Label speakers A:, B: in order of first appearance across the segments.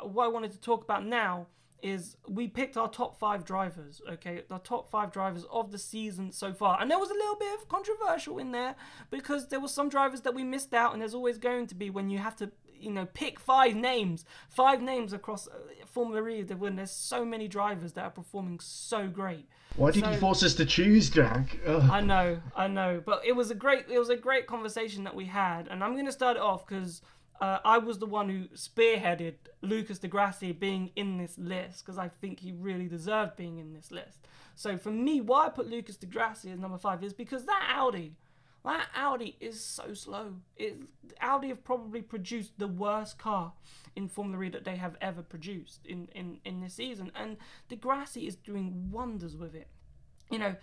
A: what I wanted to talk about now is we picked our top five drivers, okay? The top five drivers of the season so far. And there was a little bit of controversial in there because there were some drivers that we missed out, and there's always going to be when you have to, pick five names across Formula E when there's so many drivers that are performing so great.
B: Why did you
A: So
B: force us to choose, Jack? Ugh.
A: I know, but it was a great conversation that we had, and I'm going to start it off because I was the one who spearheaded Lucas Di Grassi being in this list because I think he really deserved being in this list. So for me, why I put Lucas Di Grassi as number five is because that Audi is so slow. Audi have probably produced the worst car in Formula E that they have ever produced in this season, and Di Grassi is doing wonders with it. You know,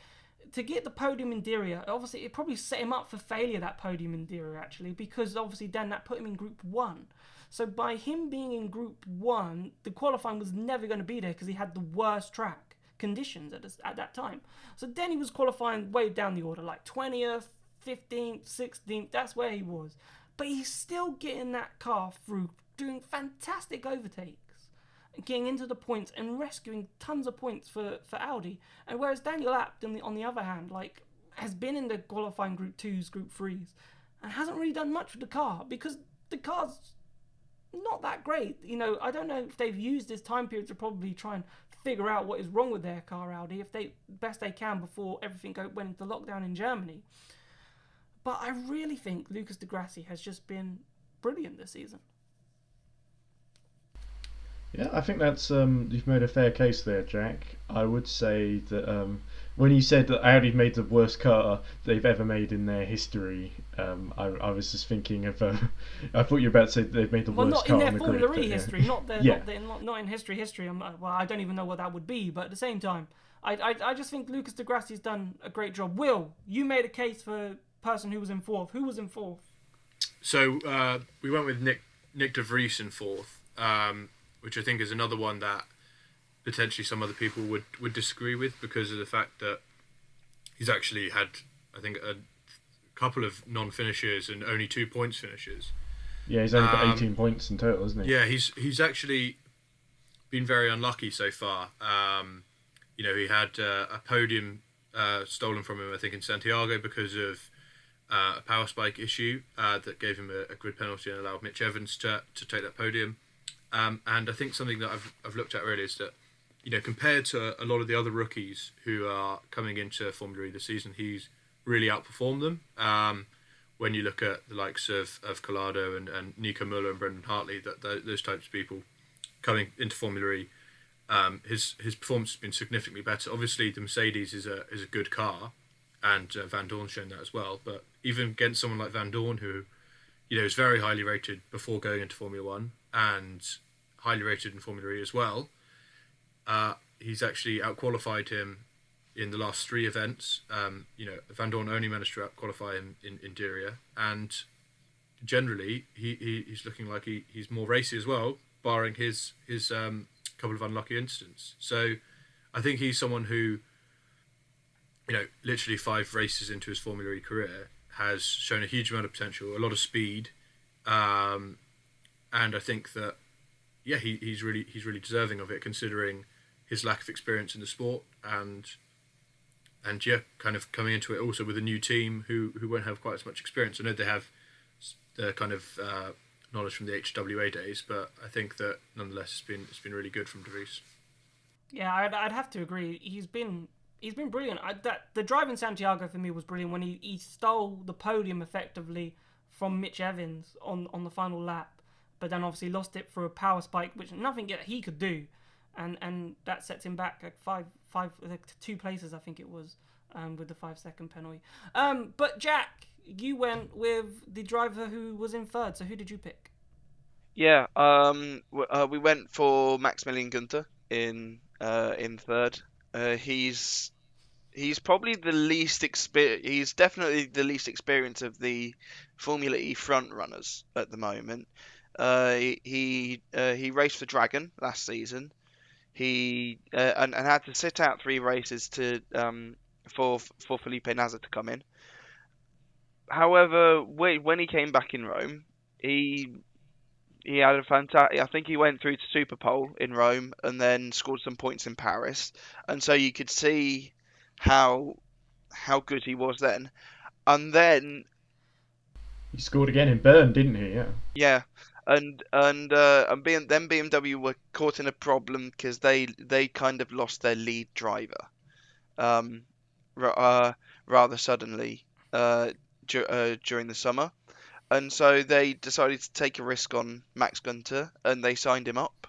A: to get the podium in Diriyah, obviously it probably set him up for failure, that podium in Diriyah, actually, because obviously then that put him in Group 1. So by him being in Group 1, the qualifying was never going to be there because he had the worst track conditions at that time. So then he was qualifying way down the order, like 20th, 15th, 16th, that's where he was. But he's still getting that car through, doing fantastic overtakes, getting into the points and rescuing tons of points for Audi. And whereas Daniel Abt, on the other hand, like has been in the qualifying Group 2s, Group 3s, and hasn't really done much with the car because the car's not that great. I don't know if they've used this time period to probably try and figure out what is wrong with their car, Audi, if they best they can before everything went into lockdown in Germany. But I really think Lucas Di Grassi has just been brilliant this season.
B: Yeah, I think that's you've made a fair case there, Jack. I would say that when you said that Audi made the worst car they've ever made in their history, I was just thinking of I thought you were about to say they've made the
A: Well,
B: worst
A: not in
B: car
A: their
B: on the grid,
A: Formula
B: but
A: E
B: yeah,
A: history,
B: yeah,
A: not in history. Well, I don't even know what that would be, but at the same time, I just think Lucas Di Grassi's done a great job. Will, you made a case for person who was in fourth. Who was in fourth?
C: So we went with Nick De Vries in fourth, which I think is another one that potentially some other people would disagree with because of the fact that he's actually had, I think, a couple of non-finishes and only 2 points finishes.
B: yeah. He's only got 18 points in total, isn't he?
C: Yeah, he's actually been very unlucky so far. He had a podium stolen from him, I think, in Santiago because of a power spike issue that gave him a grid penalty and allowed Mitch Evans to take that podium. And I think something that I've looked at really is that, compared to a lot of the other rookies who are coming into Formula E this season, he's really outperformed them. When you look at the likes of Collado and Nico Muller and Brendan Hartley, those types of people coming into Formula E, his performance has been significantly better. Obviously, the Mercedes is a good car, and Van Dorn's shown that as well. But even against someone like Van Dorn, who is very highly rated before going into Formula One and highly rated in Formula E as well, he's actually outqualified him in the last three events. Van Dorn only managed to outqualify him in Diriyah, and generally he's looking like he's more racy as well, barring his couple of unlucky incidents. So I think he's someone who, literally 5 races into his Formula E career has shown a huge amount of potential, a lot of speed, and I think that he's really deserving of it considering his lack of experience in the sport and kind of coming into it also with a new team who won't have quite as much experience. I know they have the kind of knowledge from the HWA days, but I think that nonetheless it's been really good from De Vries.
A: Yeah, I'd have to agree. He's been brilliant. The drive in Santiago for me was brilliant when he stole the podium effectively from Mitch Evans on the final lap, but then obviously lost it for a power spike, which nothing yet he could do, and that sets him back like 2 places I think it was, with the 5-second penalty. But Jack, you went with the driver who was in third. So who did you pick?
D: Yeah, we went for Maximilian Gunther in third. He's probably the least He's definitely the least experienced of the Formula E front runners at the moment. He raced for Dragon last season. He and had to sit out 3 races to for Felipe Nasr to come in. However, when he came back in Rome, he he had a fantastic. I think he went through to Super Pole in Rome and then scored some points in Paris, and so you could see how good he was then. And then
B: He scored again in Bern, didn't he? Yeah.
D: yeah, then BMW were caught in a problem because they kind of lost their lead driver, um, rather suddenly during the summer. And so they decided to take a risk on Max Gunter, and they signed him up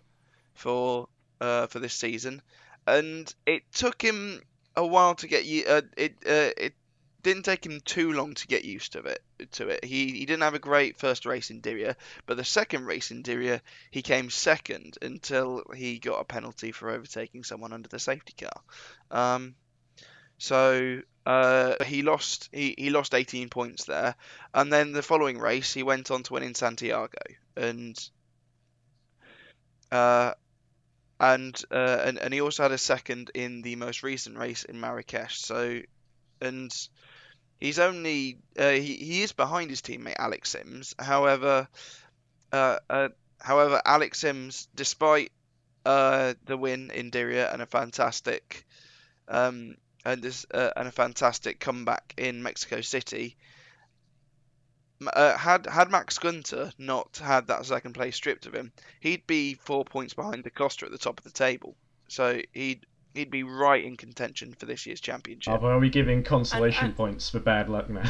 D: for this season. And it took him a while to get it didn't take him too long to get used to it. He didn't have a great first race in Diriyah, but the second race in Diriyah he came second until he got a penalty for overtaking someone under the safety car. So he lost 18 points there, and then the following race he went on to win in Santiago, and he also had a second in the most recent race in Marrakesh. So, and he's only he is behind his teammate Alex Sims. However, Alex Sims, despite the win in Diriyah and a fantastic a fantastic comeback in Mexico City, had Max Gunter not had that second place stripped of him, he'd be 4 points behind Da Costa at the top of the table. So he'd be right in contention for this year's championship.
B: Are we giving consolation points for bad luck now?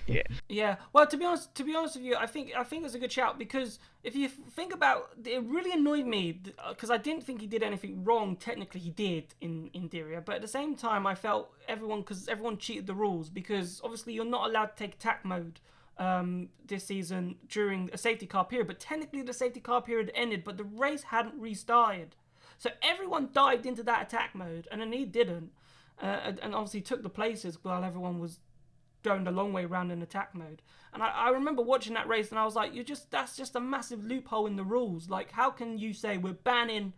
D: Yeah.
A: Yeah. Well, to be honest with you, I think it's a good shout, because if you think about it, really annoyed me because I didn't think he did anything wrong. Technically, he did in Diriyah, but at the same time, I felt everyone cheated the rules, because obviously you're not allowed to take attack mode this season during a safety car period. But technically, the safety car period ended, but the race hadn't restarted. So everyone dived into that attack mode, and then he didn't, and obviously took the places while everyone was going the long way around in attack mode. And I remember watching that race, and I was like, that's just a massive loophole in the rules. Like, how can you say we're banning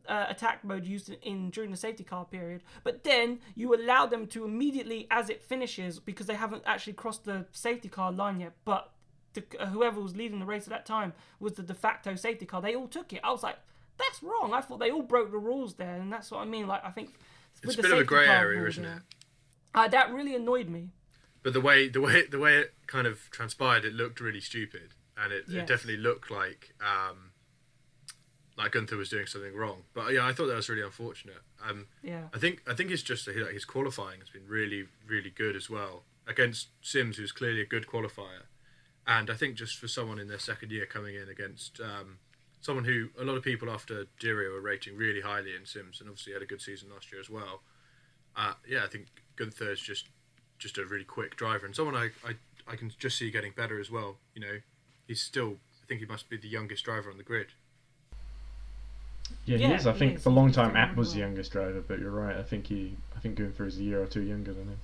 A: attack mode used during the safety car period, but then you allow them to immediately, as it finishes, because they haven't actually crossed the safety car line yet, but whoever was leading the race at that time was the de facto safety car, they all took it. I was like, that's wrong. I thought they all broke the rules there, and that's what I mean. Like, I think
C: it's a bit of a grey area, rules, isn't it?
A: That really annoyed me.
C: But the way it kind of transpired, it looked really stupid, and it definitely looked like Gunther was doing something wrong. But yeah, I thought that was really unfortunate. I think it's just that his qualifying has been really, really good as well against Sims, who's clearly a good qualifier, and I think just for someone in their second year coming in against someone who a lot of people after Diriyah were rating really highly in Sims, and obviously had a good season last year as well. I think Gunther is just a really quick driver, and someone I can just see getting better as well. You know, he's still, I think he must be the youngest driver on the grid.
B: Yeah, he is. I think for a long time App was the youngest driver, but you're right. I think Gunther is a year or two younger than him.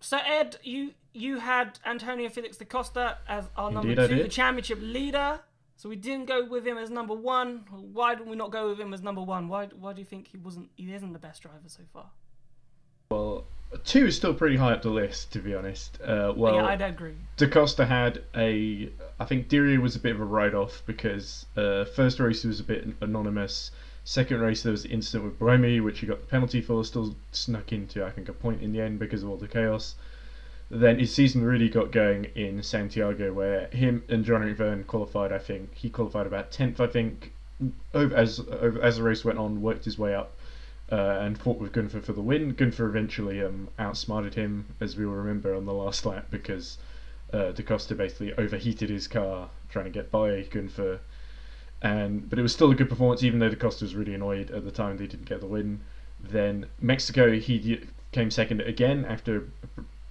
A: So Ed, you had Antonio Felix da Costa as our
B: Indeed,
A: number 2, the championship leader. So we didn't go with him as number 1. Why did we not go with him as number 1? Why do you think he isn't the best driver so far?
B: Well, 2 is still pretty high up the list, to be honest.
A: Yeah, I'd agree.
B: Da Costa had I think Diriyah was a bit of a write-off because first race he was a bit anonymous. Second race there was the incident with Bremy, which he got the penalty for, still snuck into, I think, a point in the end because of all the chaos. Then his season really got going in Santiago, where him and Jean-Eric Vergne qualified. I think he qualified about 10th. I think as the race went on, worked his way up and fought with Gunther for the win. Gunther eventually outsmarted him, as we will remember, on the last lap because Da Costa basically overheated his car trying to get by Gunther. But it was still a good performance, even though Da Costa was really annoyed at the time they didn't get the win. Then Mexico, he came second again after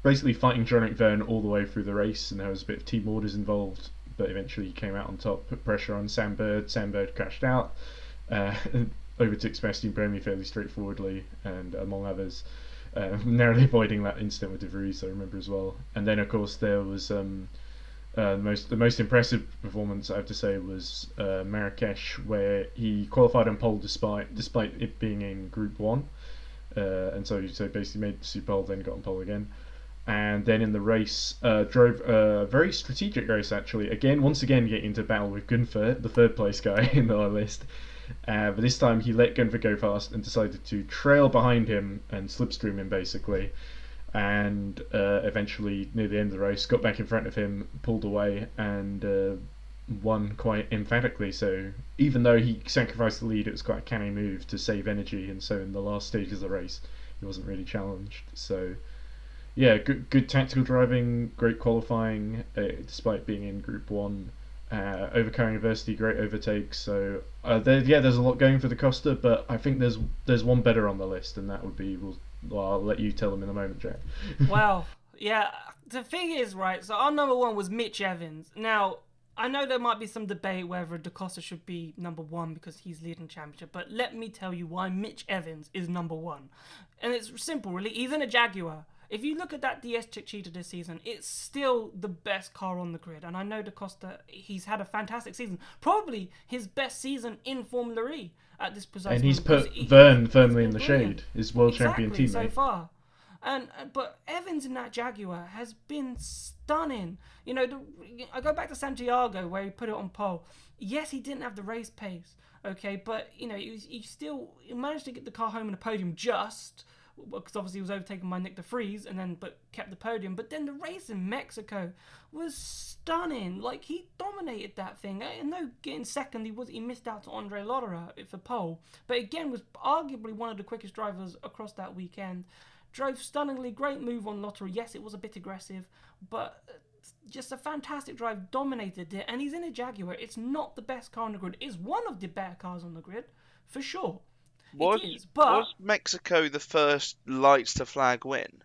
B: basically fighting Jean-Eric Vergne all the way through the race, and there was a bit of team orders involved, but eventually he came out on top, put pressure on Sam Bird. Sam Bird crashed out, overtook Sebastian Bremy fairly straightforwardly, and among others, narrowly avoiding that incident with De Vries, I remember as well. And then of course there was the most impressive performance I have to say was Marrakesh, where he qualified on pole despite it being in Group 1, and so basically made the Super Bowl, then got on pole again. and then in the race drove a very strategic race actually. Once again getting into battle with Gunther, the third place guy in our list. But this time he let Gunther go fast and decided to trail behind him and slipstream him basically. And eventually, near the end of the race, got back in front of him, pulled away, and won quite emphatically. So even though he sacrificed the lead, it was quite a canny move to save energy. And so in the last stages of the race, he wasn't really challenged. So yeah, good tactical driving, great qualifying, despite being in Group 1. Overcoming adversity, great overtakes. So there's a lot going for the Costa, but I think there's one better on the list, and that would be well, I'll let you tell them in a moment, Jack.
A: Well, yeah, the thing is, right, so our number 1 was Mitch Evans. Now, I know there might be some debate whether Da Costa should be number 1 because he's leading championship, but let me tell you why Mitch Evans is number 1. And it's simple, really. He's in a Jaguar. If you look at that DS Cheetah this season, it's still the best car on the grid. And I know Da Costa, he's had a fantastic season. Probably his best season in Formula E at this precise
B: And he's
A: moment,
B: put Verne firmly in the
A: brilliant.
B: shade, his world champion teammate.
A: So far. But Evans in that Jaguar has been stunning. You know, I go back to Santiago where he put it on pole. Yes, he didn't have the race pace, okay, but you know, he managed to get the car home in a podium just because obviously he was overtaken by Nick de Vries but kept the podium. But then the race in Mexico was stunning. Like, he dominated that thing. I know getting second, he missed out to Andre Lotterer for pole, but again was arguably one of the quickest drivers across that weekend. Drove stunningly, great move on Lotterer. Yes, it was a bit aggressive, but just a fantastic drive, dominated it, and he's in a Jaguar. It's not the best car on the grid. It's one of the better cars on the grid, for sure.
D: Was Mexico the first lights to flag win?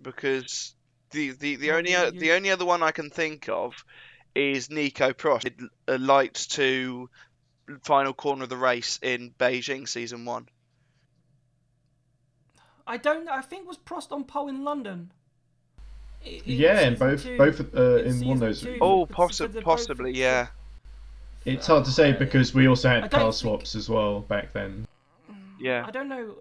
D: Because the only other one I can think of is Nico Prost. Lights to final corner of the race in Beijing season 1.
A: I think was Prost on pole in London.
B: In both in one of those.
D: Oh, possibly, yeah.
B: It's hard to say because we also had car swaps as well back then.
D: Yeah.
A: I don't know.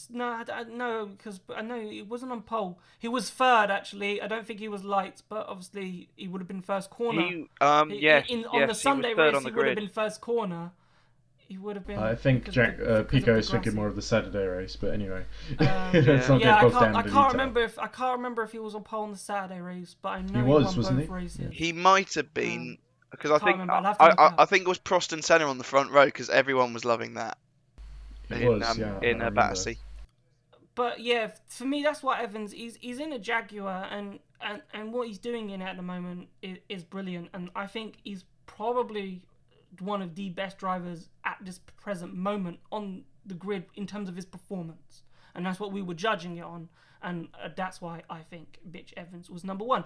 A: No, because I know he wasn't on pole. He was third, actually. I don't think he was lights, but obviously he would have been first corner.
D: On
A: the Sunday race,
D: he
A: would have been first corner. He would have been.
B: I think Pico is thinking more of the Saturday race, but anyway.
A: I can't remember if he was on pole on the Saturday race, but I know he won both races.
D: He might have been, because I think it was Prost and Senna on the front row because everyone was loving that. In Battersea.
A: But yeah, for me, that's why Evans. He's in a Jaguar, and what he's doing in it at the moment is brilliant. And I think he's probably one of the best drivers at this present moment on the grid in terms of his performance. And that's what we were judging it on. And that's why I think Mitch Evans was number 1.